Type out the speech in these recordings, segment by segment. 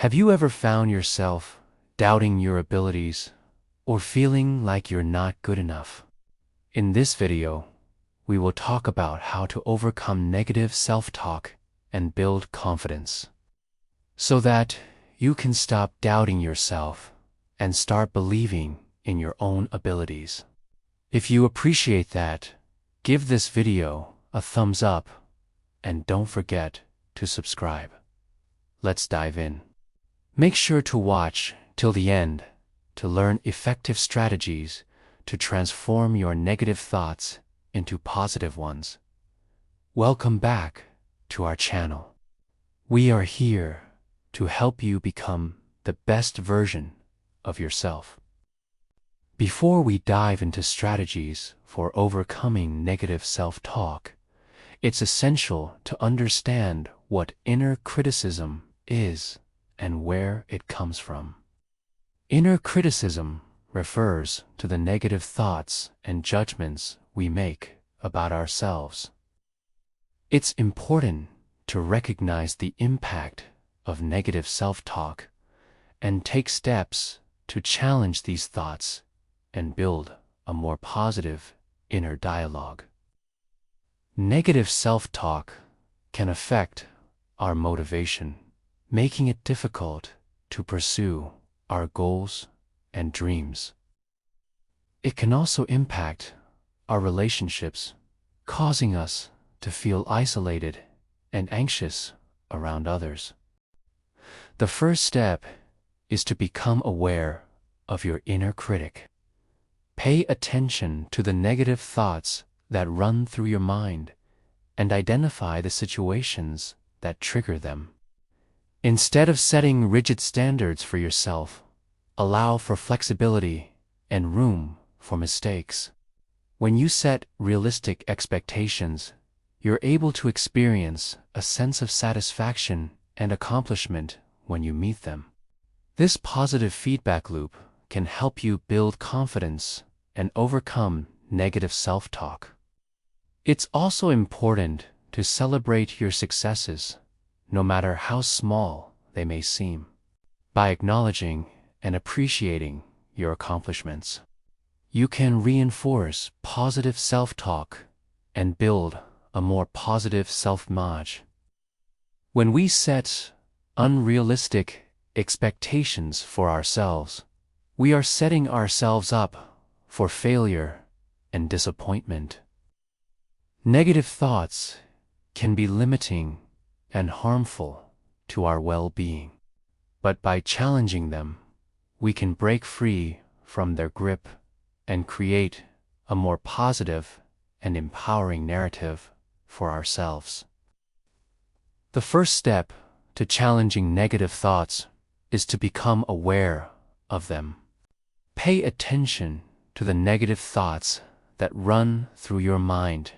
Have you ever found yourself doubting your abilities or feeling like you're not good enough? In this video, we will talk about how to overcome negative self-talk and build confidence, so that you can stop doubting yourself and start believing in your own abilities. If you appreciate that, give this video a thumbs up and don't forget to subscribe. Let's dive in. Make sure to watch till the end to learn effective strategies to transform your negative thoughts into positive ones. Welcome back to our channel. We are here to help you become the best version of yourself. Before we dive into strategies for overcoming negative self-talk, it's essential to understand what inner criticism is and where it comes from. Inner criticism refers to the negative thoughts and judgments we make about ourselves. It's important to recognize the impact of negative self-talk and take steps to challenge these thoughts and build a more positive inner dialogue. Negative self-talk can affect our motivation, making it difficult to pursue our goals and dreams. It can also impact our relationships, causing us to feel isolated and anxious around others. The first step is to become aware of your inner critic. Pay attention to the negative thoughts that run through your mind and identify the situations that trigger them. Instead of setting rigid standards for yourself, allow for flexibility and room for mistakes. When you set realistic expectations, you're able to experience a sense of satisfaction and accomplishment when you meet them. This positive feedback loop can help you build confidence and overcome negative self-talk. It's also important to celebrate your successes, no matter how small they may seem. By acknowledging and appreciating your accomplishments, you can reinforce positive self-talk and build a more positive self-image. When we set unrealistic expectations for ourselves, we are setting ourselves up for failure and disappointment. Negative thoughts can be limiting and harmful to our well-being, but by challenging them, we can break free from their grip and create a more positive and empowering narrative for ourselves. The first step to challenging negative thoughts is to become aware of them. Pay attention to the negative thoughts that run through your mind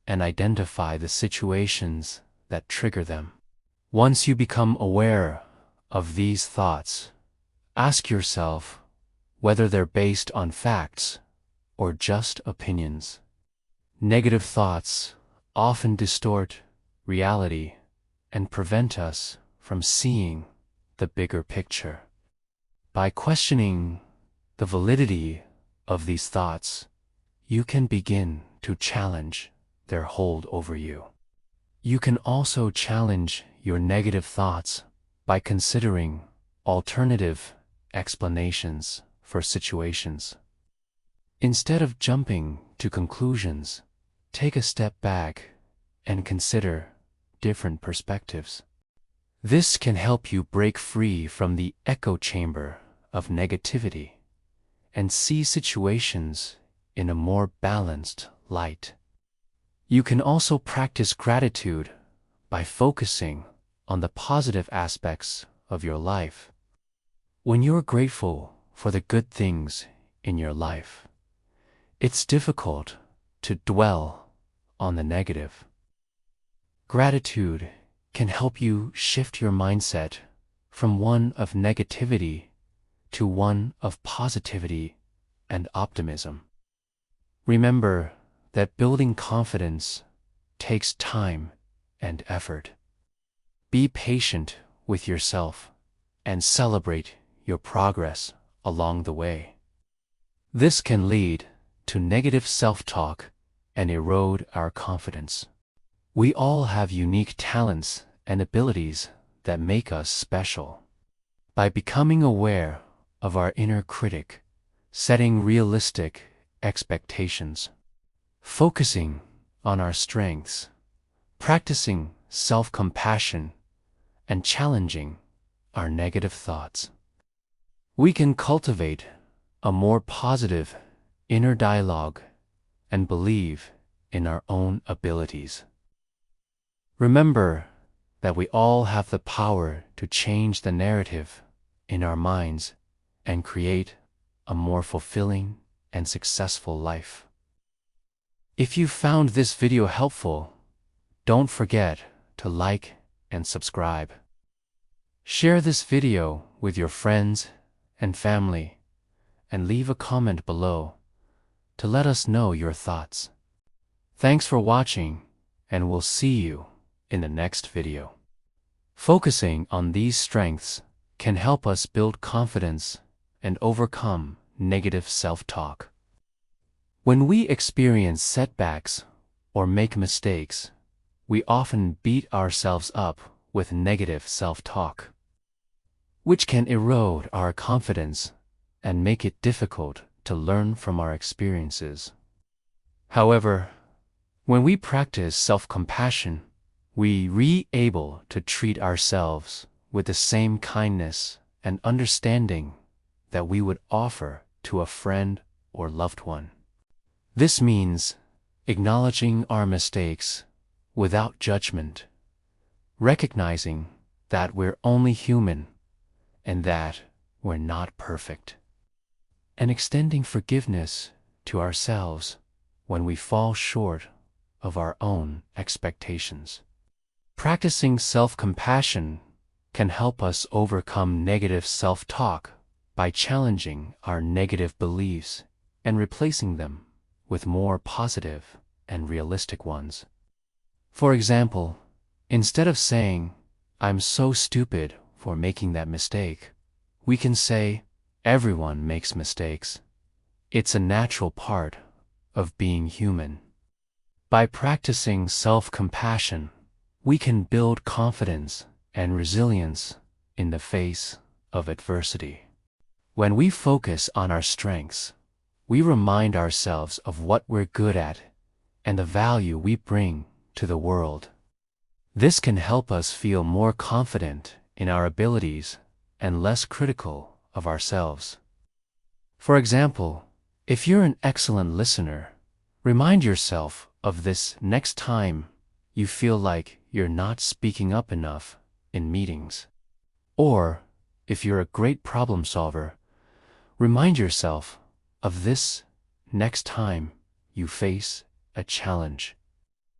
and identify the situations that trigger them. Once you become aware of these thoughts, ask yourself whether they're based on facts or just opinions. Negative thoughts often distort reality and prevent us from seeing the bigger picture. By questioning the validity of these thoughts, you can begin to challenge their hold over you. You can also challenge your negative thoughts by considering alternative explanations for situations. Instead of jumping to conclusions, take a step back and consider different perspectives. This can help you break free from the echo chamber of negativity and see situations in a more balanced light. You can also practice gratitude by focusing on the positive aspects of your life. When you're grateful for the good things in your life, it's difficult to dwell on the negative. Gratitude can help you shift your mindset from one of negativity to one of positivity and optimism. Remember that building confidence takes time and effort. Be patient with yourself and celebrate your progress along the way. This can lead to negative self-talk and erode our confidence. We all have unique talents and abilities that make us special. By becoming aware of our inner critic, setting realistic expectations, focusing on our strengths, practicing self-compassion, and challenging our negative thoughts, we can cultivate a more positive inner dialogue and believe in our own abilities. Remember that we all have the power to change the narrative in our minds and create a more fulfilling and successful life. If you found this video helpful, don't forget to like and subscribe. Share this video with your friends and family, and leave a comment below to let us know your thoughts. Thanks for watching, and we'll see you in the next video. Focusing on these strengths can help us build confidence and overcome negative self-talk. When we experience setbacks or make mistakes, we often beat ourselves up with negative self-talk, which can erode our confidence and make it difficult to learn from our experiences. However, when we practice self-compassion, we are able to treat ourselves with the same kindness and understanding that we would offer to a friend or loved one. This means acknowledging our mistakes without judgment, recognizing that we're only human and that we're not perfect, and extending forgiveness to ourselves when we fall short of our own expectations. Practicing self-compassion can help us overcome negative self-talk by challenging our negative beliefs and replacing them with more positive and realistic ones. For example, instead of saying, "I'm so stupid for making that mistake," we can say, "Everyone makes mistakes. It's a natural part of being human." By practicing self-compassion, we can build confidence and resilience in the face of adversity. When we focus on our strengths, we remind ourselves of what we're good at and the value we bring to the world. This can help us feel more confident in our abilities and less critical of ourselves. For example, if you're an excellent listener, remind yourself of this next time you feel like you're not speaking up enough in meetings. Or, if you're a great problem solver, remind yourself of this next time you face a challenge.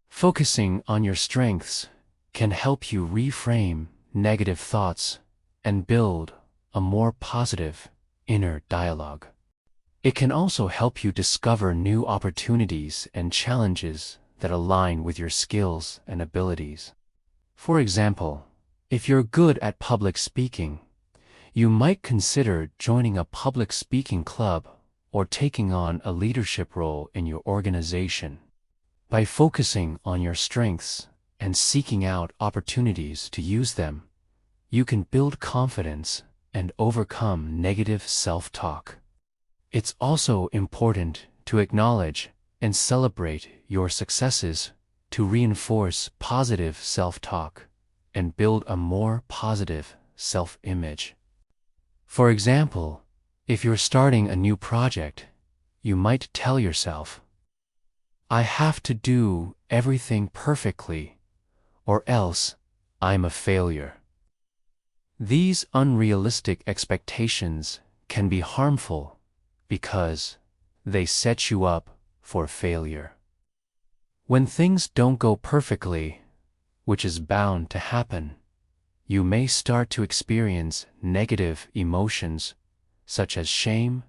Focusing on your strengths can help you reframe negative thoughts and build a more positive inner dialogue. It can also help you discover new opportunities and challenges that align with your skills and abilities. For example, if you're good at public speaking, you might consider joining a public speaking club or taking on a leadership role in your organization. By focusing on your strengths and seeking out opportunities to use them, you can build confidence and overcome negative self-talk. It's also important to acknowledge and celebrate your successes to reinforce positive self-talk and build a more positive self-image. For example, if you're starting a new project, you might tell yourself, "I have to do everything perfectly, or else I'm a failure." These unrealistic expectations can be harmful because they set you up for failure. When things don't go perfectly, which is bound to happen, you may start to experience negative emotions such as shame,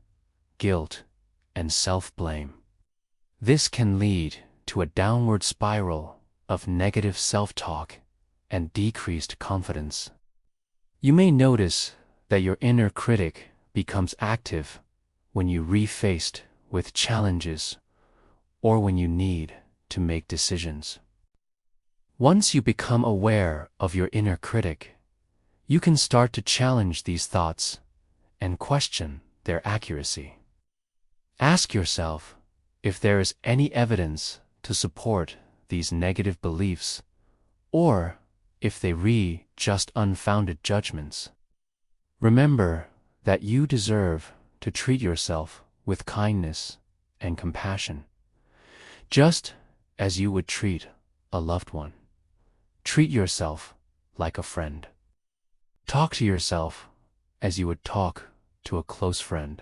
guilt, and self-blame. This can lead to a downward spiral of negative self-talk and decreased confidence. You may notice that your inner critic becomes active when you refaced with challenges or when you need to make decisions. Once you become aware of your inner critic, you can start to challenge these thoughts and question their accuracy. Ask yourself if there is any evidence to support these negative beliefs, or if they just unfounded judgments. Remember that you deserve to treat yourself with kindness and compassion, just as you would treat a loved one. Treat yourself like a friend. Talk to yourself as you would talk to a close friend.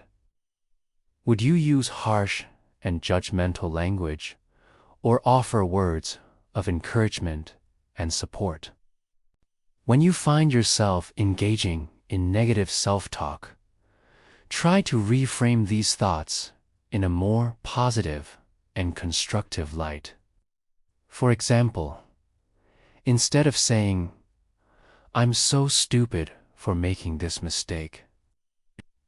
Would you use harsh and judgmental language, or offer words of encouragement and support? When you find yourself engaging in negative self-talk, try to reframe these thoughts in a more positive and constructive light. For example, instead of saying, "I'm so stupid for making this mistake,"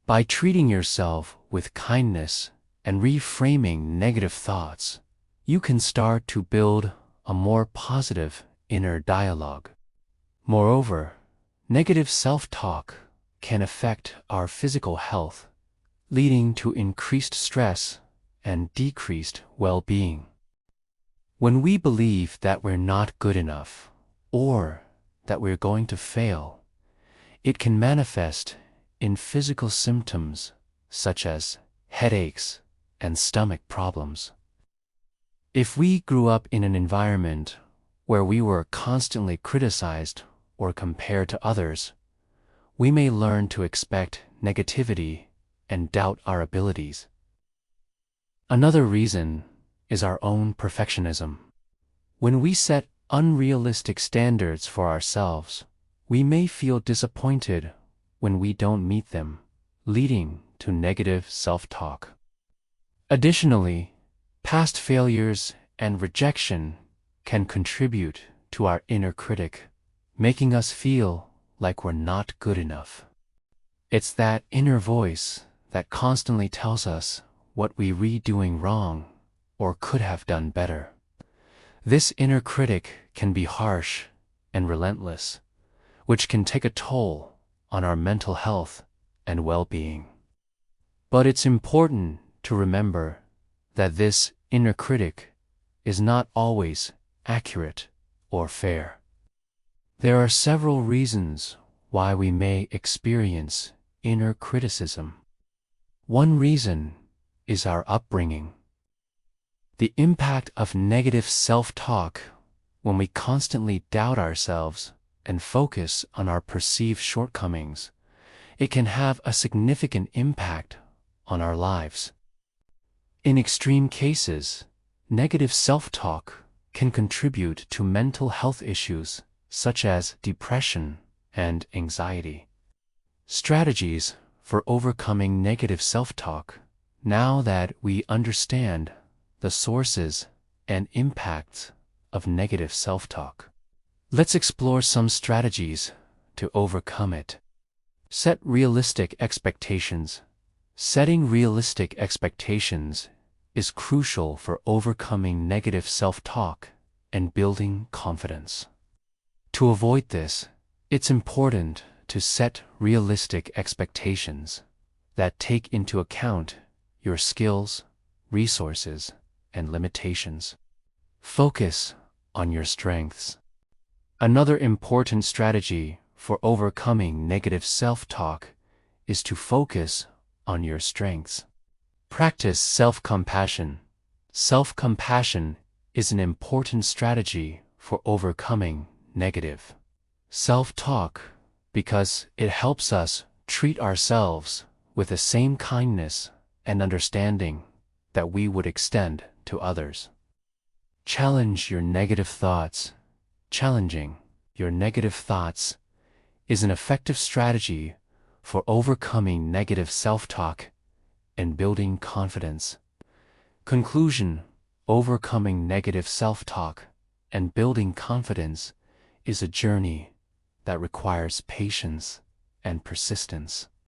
by treating yourself with kindness and reframing negative thoughts, you can start to build a more positive inner dialogue. Moreover, negative self-talk can affect our physical health, leading to increased stress and decreased well-being. When we believe that we're not good enough, or that we're going to fail, it can manifest in physical symptoms such as headaches and stomach problems. If we grew up in an environment where we were constantly criticized or compared to others, we may learn to expect negativity and doubt our abilities. Another reason is our own perfectionism. When we set unrealistic standards for ourselves, we may feel disappointed when we don't meet them, leading to negative self-talk. Additionally, past failures and rejection can contribute to our inner critic, making us feel like we're not good enough. It's that inner voice that constantly tells us what we were doing wrong or could have done better. This inner critic can be harsh and relentless, which can take a toll on our mental health and well-being. But it's important to remember that this inner critic is not always accurate or fair. There are several reasons why we may experience inner criticism. One reason is our upbringing. The impact of negative self-talk, when we constantly doubt ourselves and focus on our perceived shortcomings, it can have a significant impact on our lives. In extreme cases, negative self-talk can contribute to mental health issues such as depression and anxiety. Strategies for overcoming negative self-talk. Now that we understand the sources and impacts of negative self-talk, let's explore some strategies to overcome it. Set realistic expectations. Setting realistic expectations is crucial for overcoming negative self-talk and building confidence. To avoid this, it's important to set realistic expectations that take into account your skills, resources, and limitations. Focus on your strengths. Another important strategy for overcoming negative self-talk is to focus on your strengths. Practice self-compassion. Self-compassion is an important strategy for overcoming negative self-talk because it helps us treat ourselves with the same kindness and understanding that we would extend to others. Challenge your negative thoughts. Challenging your negative thoughts is an effective strategy for overcoming negative self-talk and building confidence. Conclusion: overcoming negative self-talk and building confidence is a journey that requires patience and persistence.